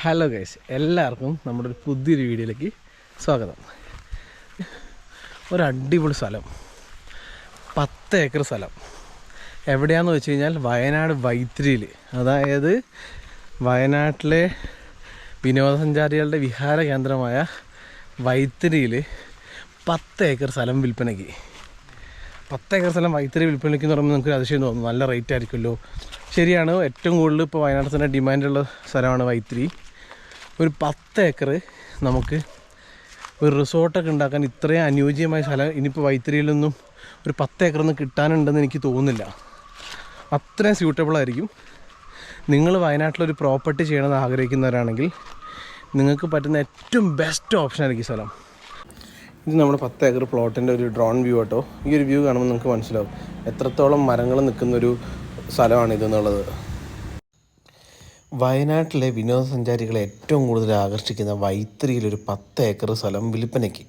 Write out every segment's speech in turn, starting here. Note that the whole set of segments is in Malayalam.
ഹലോ ഗൈസ്, എല്ലാവർക്കും നമ്മുടെ ഒരു പുതിയൊരു വീഡിയോയിലേക്ക് സ്വാഗതം. ഒരു അടിപൊളി സ്ഥലം, 10 ഏക്കർ സ്ഥലം. എവിടെയാണെന്ന് വെച്ച് കഴിഞ്ഞാൽ വയനാട് വൈത്തിരിയിൽ, അതായത് വയനാട്ടിലെ വിനോദസഞ്ചാരികളുടെ വിഹാര കേന്ദ്രമായ വൈത്തിരിയിൽ 10 ഏക്കർ സ്ഥലം വിൽപ്പനയ്ക്ക്. 10 ഏക്കർ സ്ഥലം വൈത്തിരി വിൽപ്പനയ്ക്ക് എന്ന് പറയുമ്പോൾ നമുക്ക് അതിശയം തോന്നും, നല്ല റേറ്റ് ആയിരിക്കുമല്ലോ. ശരിയാണ്, ഏറ്റവും കൂടുതൽ ഇപ്പോൾ വയനാട്ടിൽ തന്നെ ഡിമാൻഡുള്ള സ്ഥലമാണ് വൈത്തിരി. ഒരു 10 ഏക്കർ നമുക്ക് ഒരു റിസോർട്ടൊക്കെ ഉണ്ടാക്കാൻ ഇത്രയും അനുയോജ്യമായ സ്ഥലം ഇനിയിപ്പോൾ വൈത്തിരിയിലൊന്നും ഒരു 10 ഏക്കറൊന്നും കിട്ടാനുണ്ടെന്ന് എനിക്ക് തോന്നുന്നില്ല. അത്രയും സ്യൂട്ടബിളായിരിക്കും. നിങ്ങൾ വയനാട്ടിലൊരു പ്രോപ്പർട്ടി ചെയ്യണമെന്ന് ആഗ്രഹിക്കുന്നവരാണെങ്കിൽ നിങ്ങൾക്ക് പറ്റുന്ന ഏറ്റവും ബെസ്റ്റ് ഓപ്ഷനായിരിക്കും സ്ഥലം. ഇത് നമ്മുടെ 10 ഏക്കർ പ്ലോട്ടിൻ്റെ ഒരു ഡ്രോൺ വ്യൂ കേട്ടോ. ഈ ഒരു വ്യൂ കാണുമ്പോൾ നിങ്ങൾക്ക് മനസ്സിലാവും എത്രത്തോളം മരങ്ങൾ നിൽക്കുന്നൊരു സ്ഥലമാണ് ഇതെന്നുള്ളത്. വയനാട്ടിലെ വിനോദസഞ്ചാരികളെ ഏറ്റവും കൂടുതൽ ആകർഷിക്കുന്ന വൈത്തിരിയിലൊരു 10 ഏക്കർ സ്ഥലം വിൽപ്പനയ്ക്ക്.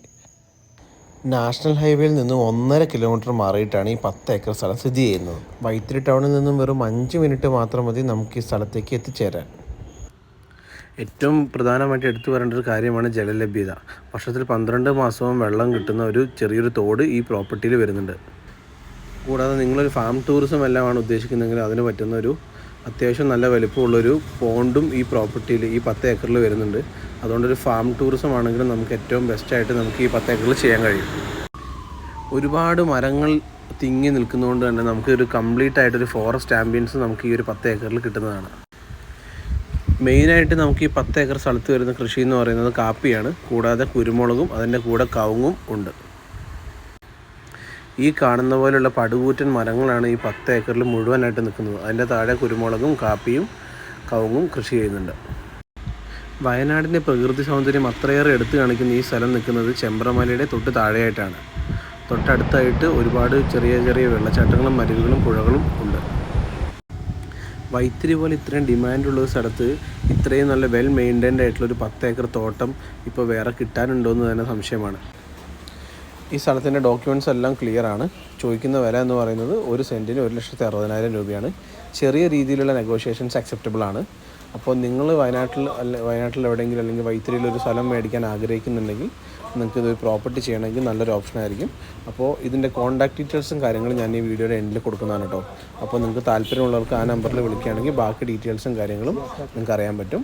നാഷണൽ ഹൈവേയിൽ നിന്നും 1.5 കിലോമീറ്റർ മാറിയിട്ടാണ് ഈ 10 ഏക്കർ സ്ഥലം സ്ഥിതി ചെയ്യുന്നത്. വൈത്തിരി ടൗണിൽ നിന്നും വെറും 5 മിനിറ്റ് മാത്രം മതി നമുക്ക് ഈ സ്ഥലത്തേക്ക് എത്തിച്ചേരാൻ. ഏറ്റവും പ്രധാനമായിട്ട് എടുത്തു പറയേണ്ട ഒരു കാര്യമാണ് ജലലഭ്യത. വർഷത്തിൽ 12 മാസവും വെള്ളം കിട്ടുന്ന ഒരു ചെറിയൊരു തോട് ഈ പ്രോപ്പർട്ടിയിൽ വരുന്നുണ്ട്. കൂടാതെ നിങ്ങളൊരു ഫാം ടൂറിസം എല്ലാമാണ് ഉദ്ദേശിക്കുന്നതെങ്കിൽ അതിന് പറ്റുന്ന ഒരു അത്യാവശ്യം നല്ല വലുപ്പമുള്ളൊരു പോണ്ടും ഈ പ്രോപ്പർട്ടിയിൽ ഈ 10 ഏക്കറിൽ വരുന്നുണ്ട്. അതുകൊണ്ടൊരു ഫാം ടൂറിസം ആണെങ്കിലും നമുക്ക് ഏറ്റവും ബെസ്റ്റായിട്ട് നമുക്ക് ഈ 10 ഏക്കറിൽ ചെയ്യാൻ കഴിയും. ഒരുപാട് മരങ്ങൾ തിങ്ങി നിൽക്കുന്നതുകൊണ്ട് തന്നെ നമുക്ക് ഒരു കംപ്ലീറ്റ് ആയിട്ടൊരു ഫോറസ്റ്റ് ആംബിയൻസ് നമുക്ക് ഈ ഒരു 10 ഏക്കറിൽ കിട്ടുന്നതാണ്. മെയിനായിട്ട് നമുക്ക് ഈ 10 ഏക്കർ സ്ഥലത്ത് വരുന്ന കൃഷി എന്ന് പറയുന്നത് കാപ്പിയാണ്. കൂടാതെ കുരുമുളകും അതിൻ്റെ കൂടെ കവുങ്ങും ഉണ്ട്. ഈ കാണുന്ന പോലെയുള്ള പടുകൂറ്റൻ മരങ്ങളാണ് ഈ 10 ഏക്കറിൽ മുഴുവനായിട്ട് നിൽക്കുന്നത്. അതിൻ്റെ താഴെ കുരുമുളകും കാപ്പിയും കവുങ്ങും കൃഷി ചെയ്യുന്നുണ്ട്. വയനാടിൻ്റെ പ്രകൃതി സൗന്ദര്യം അത്രയേറെ എടുത്തു കാണിക്കുന്ന ഈ സ്ഥലം നിൽക്കുന്നത് ചെമ്പ്രമലയുടെ തൊട്ട് താഴെയായിട്ടാണ്. തൊട്ടടുത്തായിട്ട് ഒരുപാട് ചെറിയ ചെറിയ വെള്ളച്ചാട്ടങ്ങളും മരുവികളും പുഴകളും ഉണ്ട്. വൈത്തിരി പോലെ ഇത്രയും ഡിമാൻഡുള്ള ഒരു സ്ഥലത്ത് ഇത്രയും നല്ല വെൽ മെയിൻറ്റൈൻഡ് ആയിട്ടുള്ളൊരു 10 ഏക്കർ തോട്ടം ഇപ്പോൾ വേറെ കിട്ടാനുണ്ടോ എന്ന് തന്നെ സംശയമാണ്. ഈ സ്ഥലത്തിൻ്റെ ഡോക്യുമെൻറ്റ്സ് എല്ലാം ക്ലിയർ ആണ്. ചോദിക്കുന്ന വില എന്ന് പറയുന്നത് ഒരു സെൻറ്റിന് 1,60,000 രൂപയാണ്. ചെറിയ രീതിയിലുള്ള നെഗോഷിയേഷൻസ് അക്സെപ്റ്റബിൾ ആണ്. അപ്പോൾ നിങ്ങൾ വയനാട്ടിൽ എവിടെയെങ്കിലും അല്ലെങ്കിൽ വൈത്തിരിയിൽ ഒരു സ്ഥലം മേടിക്കാൻ ആഗ്രഹിക്കുന്നുണ്ടെങ്കിൽ നിങ്ങൾക്ക് ഇതൊരു പ്രോപ്പർട്ടി ചെയ്യണമെങ്കിൽ നല്ലൊരു ഓപ്ഷനായിരിക്കും. അപ്പോൾ ഇതിൻ്റെ കോൺടാക്ട് ഡീറ്റെയിൽസും കാര്യങ്ങളും ഞാൻ ഈ വീഡിയോയുടെ എൻഡിൽ കൊടുക്കുന്നതാണ് കേട്ടോ. അപ്പോൾ നിങ്ങൾക്ക് താല്പര്യമുള്ളവർക്ക് ആ നമ്പറിൽ വിളിക്കുകയാണെങ്കിൽ ബാക്കി ഡീറ്റെയിൽസും കാര്യങ്ങളും നിങ്ങൾക്ക് അറിയാൻ പറ്റും.